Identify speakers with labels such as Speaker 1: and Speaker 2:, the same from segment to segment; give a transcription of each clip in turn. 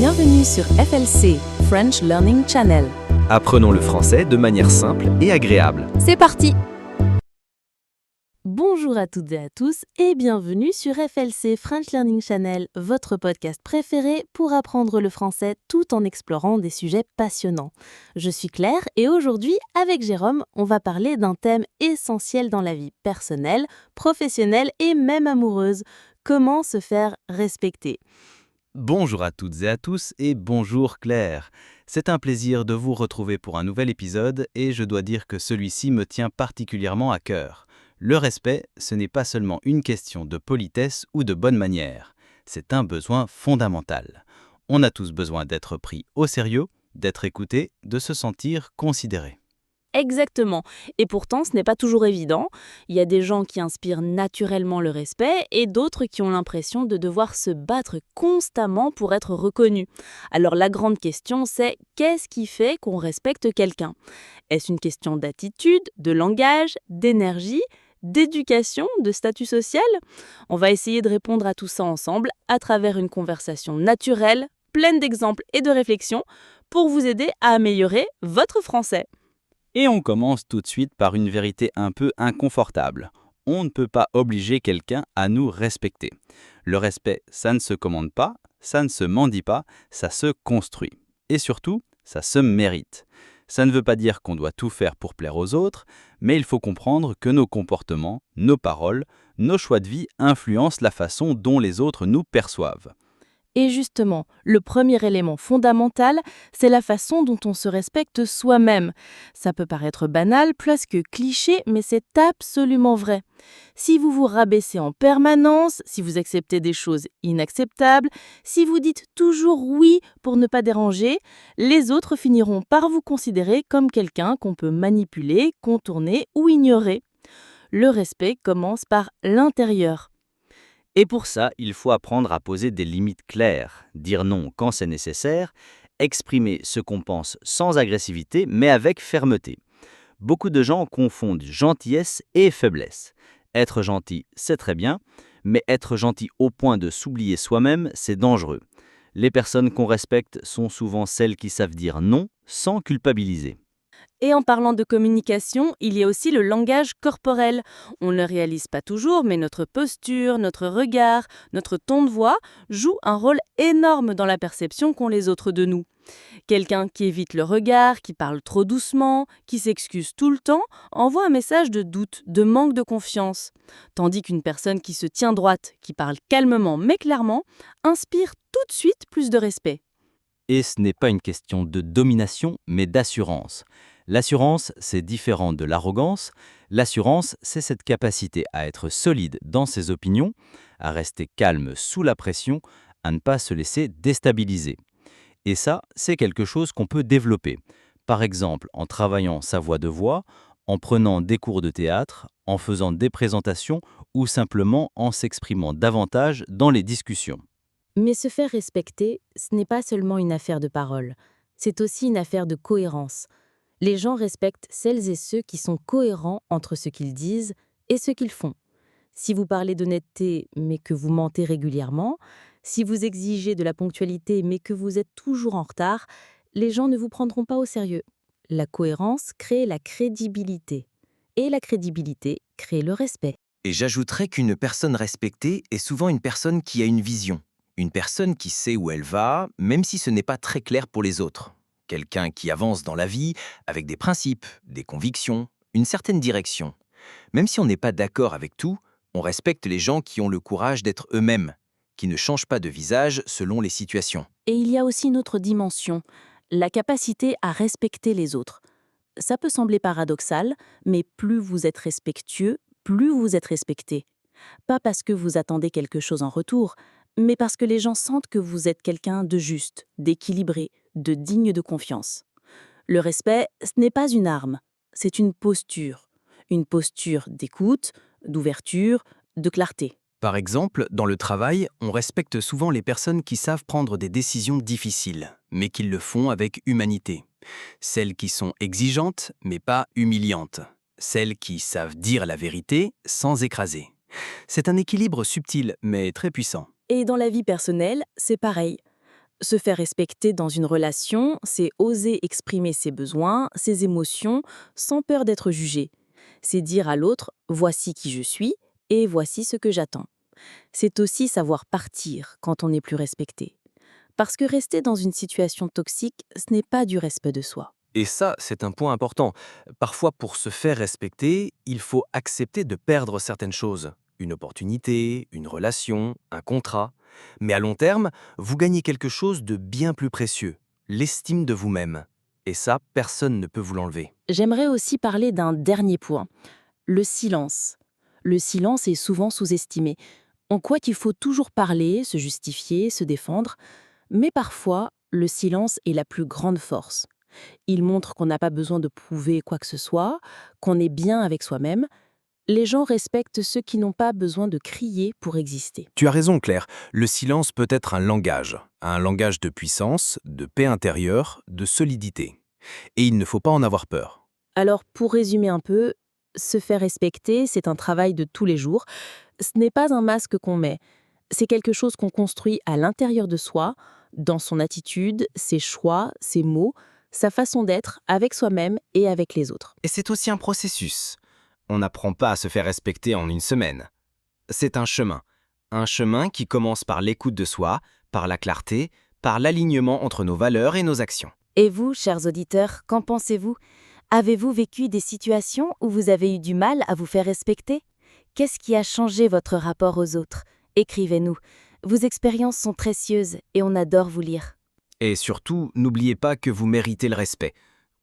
Speaker 1: Bienvenue sur FLC, French Learning Channel.
Speaker 2: Apprenons le français de manière simple et agréable.
Speaker 1: C'est parti! Bonjour à toutes et à tous et bienvenue sur FLC French Learning Channel, votre podcast préféré pour apprendre le français tout en explorant des sujets passionnants. Je suis Claire et aujourd'hui, avec Jérôme, on va parler d'un thème essentiel dans la vie personnelle, professionnelle et même amoureuse. Comment se faire respecter?
Speaker 2: Bonjour à toutes et à tous et bonjour Claire. C'est un plaisir de vous retrouver pour un nouvel épisode et je dois dire que celui-ci me tient particulièrement à cœur. Le respect, ce n'est pas seulement une question de politesse ou de bonne manière. C'est un besoin fondamental. On a tous besoin d'être pris au sérieux, d'être écouté, de se sentir considéré.
Speaker 1: Exactement. Et pourtant, ce n'est pas toujours évident. Il y a des gens qui inspirent naturellement le respect et d'autres qui ont l'impression de devoir se battre constamment pour être reconnus. Alors la grande question, c'est qu'est-ce qui fait qu'on respecte quelqu'un? Est-ce une question d'attitude, de langage, d'énergie, d'éducation, de statut social? On va essayer de répondre à tout ça ensemble à travers une conversation naturelle, pleine d'exemples et de réflexions pour vous aider à améliorer votre français.
Speaker 2: Et on commence tout de suite par une vérité un peu inconfortable. On ne peut pas obliger quelqu'un à nous respecter. Le respect, ça ne se commande pas, ça ne se mendie pas, ça se construit. Et surtout, ça se mérite. Ça ne veut pas dire qu'on doit tout faire pour plaire aux autres, mais il faut comprendre que nos comportements, nos paroles, nos choix de vie influencent la façon dont les autres nous perçoivent.
Speaker 1: Et justement, le premier élément fondamental, c'est la façon dont on se respecte soi-même. Ça peut paraître banal, presque cliché, mais c'est absolument vrai. Si vous vous rabaissez en permanence, si vous acceptez des choses inacceptables, si vous dites toujours oui pour ne pas déranger, les autres finiront par vous considérer comme quelqu'un qu'on peut manipuler, contourner ou ignorer. Le respect commence par l'intérieur.
Speaker 2: Et pour ça, il faut apprendre à poser des limites claires, dire non quand c'est nécessaire, exprimer ce qu'on pense sans agressivité mais avec fermeté. Beaucoup de gens confondent gentillesse et faiblesse. Être gentil, c'est très bien, mais être gentil au point de s'oublier soi-même, c'est dangereux. Les personnes qu'on respecte sont souvent celles qui savent dire non sans culpabiliser.
Speaker 1: Et en parlant de communication, il y a aussi le langage corporel. On ne le réalise pas toujours, mais notre posture, notre regard, notre ton de voix jouent un rôle énorme dans la perception qu'ont les autres de nous. Quelqu'un qui évite le regard, qui parle trop doucement, qui s'excuse tout le temps, envoie un message de doute, de manque de confiance. Tandis qu'une personne qui se tient droite, qui parle calmement mais clairement, inspire tout de suite plus de respect.
Speaker 2: Et ce n'est pas une question de domination, mais d'assurance. L'assurance, c'est différent de l'arrogance. L'assurance, c'est cette capacité à être solide dans ses opinions, à rester calme sous la pression, à ne pas se laisser déstabiliser. Et ça, c'est quelque chose qu'on peut développer. Par exemple, en travaillant sa voix de voix, en prenant des cours de théâtre, en faisant des présentations ou simplement en s'exprimant davantage dans les discussions.
Speaker 1: Mais se faire respecter, ce n'est pas seulement une affaire de parole, c'est aussi une affaire de cohérence. Les gens respectent celles et ceux qui sont cohérents entre ce qu'ils disent et ce qu'ils font. Si vous parlez d'honnêteté mais que vous mentez régulièrement, si vous exigez de la ponctualité mais que vous êtes toujours en retard, les gens ne vous prendront pas au sérieux. La cohérence crée la crédibilité. Et la crédibilité crée le respect.
Speaker 3: Et j'ajouterais qu'une personne respectée est souvent une personne qui a une vision. Une personne qui sait où elle va, même si ce n'est pas très clair pour les autres. Quelqu'un qui avance dans la vie avec des principes, des convictions, une certaine direction. Même si on n'est pas d'accord avec tout, on respecte les gens qui ont le courage d'être eux-mêmes, qui ne changent pas de visage selon les situations.
Speaker 1: Et il y a aussi une autre dimension, la capacité à respecter les autres. Ça peut sembler paradoxal, mais plus vous êtes respectueux, plus vous êtes respecté. Pas parce que vous attendez quelque chose en retour, mais parce que les gens sentent que vous êtes quelqu'un de juste, d'équilibré, de digne de confiance. Le respect, ce n'est pas une arme, c'est une posture. Une posture d'écoute, d'ouverture, de clarté.
Speaker 3: Par exemple, dans le travail, on respecte souvent les personnes qui savent prendre des décisions difficiles, mais qui le font avec humanité. Celles qui sont exigeantes, mais pas humiliantes. Celles qui savent dire la vérité sans écraser. C'est un équilibre subtil, mais très puissant.
Speaker 1: Et dans la vie personnelle, c'est pareil. Se faire respecter dans une relation, c'est oser exprimer ses besoins, ses émotions, sans peur d'être jugé. C'est dire à l'autre « voici qui je suis et voici ce que j'attends ». C'est aussi savoir partir quand on n'est plus respecté. Parce que rester dans une situation toxique, ce n'est pas du respect de soi.
Speaker 3: Et ça, c'est un point important. Parfois, pour se faire respecter, il faut accepter de perdre certaines choses. Une opportunité, une relation, un contrat. Mais à long terme, vous gagnez quelque chose de bien plus précieux, l'estime de vous-même. Et ça, personne ne peut vous l'enlever.
Speaker 1: J'aimerais aussi parler d'un dernier point, le silence. Le silence est souvent sous-estimé. On croit qu'il faut toujours parler, se justifier, se défendre, mais parfois, le silence est la plus grande force. Il montre qu'on n'a pas besoin de prouver quoi que ce soit, qu'on est bien avec soi-même. Les gens respectent ceux qui n'ont pas besoin de crier pour exister.
Speaker 3: Tu as raison, Claire. Le silence peut être un langage de puissance, de paix intérieure, de solidité. Et il ne faut pas en avoir peur.
Speaker 1: Alors, pour résumer un peu, se faire respecter, c'est un travail de tous les jours. Ce n'est pas un masque qu'on met. C'est quelque chose qu'on construit à l'intérieur de soi, dans son attitude, ses choix, ses mots, sa façon d'être avec soi-même et avec les autres.
Speaker 4: Et c'est aussi un processus. On n'apprend pas à se faire respecter en une semaine. C'est un chemin qui commence par l'écoute de soi, par la clarté, par l'alignement entre nos valeurs et nos actions.
Speaker 1: Et vous, chers auditeurs, qu'en pensez-vous ? Avez-vous vécu des situations où vous avez eu du mal à vous faire respecter ? Qu'est-ce qui a changé votre rapport aux autres ? Écrivez-nous. Vos expériences sont précieuses et on adore vous lire.
Speaker 4: Et surtout, n'oubliez pas que vous méritez le respect.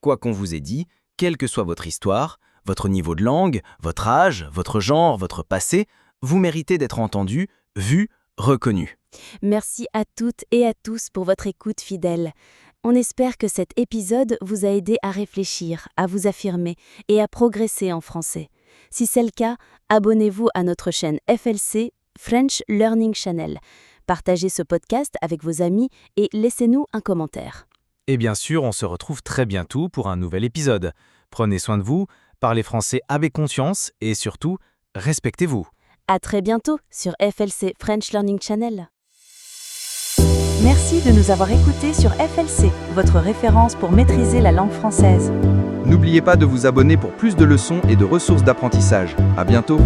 Speaker 4: Quoi qu'on vous ait dit, quelle que soit votre histoire, votre niveau de langue, votre âge, votre genre, votre passé, vous méritez d'être entendu, vu, reconnu.
Speaker 1: Merci à toutes et à tous pour votre écoute fidèle. On espère que cet épisode vous a aidé à réfléchir, à vous affirmer et à progresser en français. Si c'est le cas, abonnez-vous à notre chaîne FLC, French Learning Channel. Partagez ce podcast avec vos amis et laissez-nous un commentaire.
Speaker 5: Et bien sûr, on se retrouve très bientôt pour un nouvel épisode. Prenez soin de vous, parlez français avec conscience et surtout, respectez-vous.
Speaker 1: À très bientôt sur FLC French Learning Channel.
Speaker 6: Merci de nous avoir écoutés sur FLC, votre référence pour maîtriser la langue française.
Speaker 7: N'oubliez pas de vous abonner pour plus de leçons et de ressources d'apprentissage. À bientôt!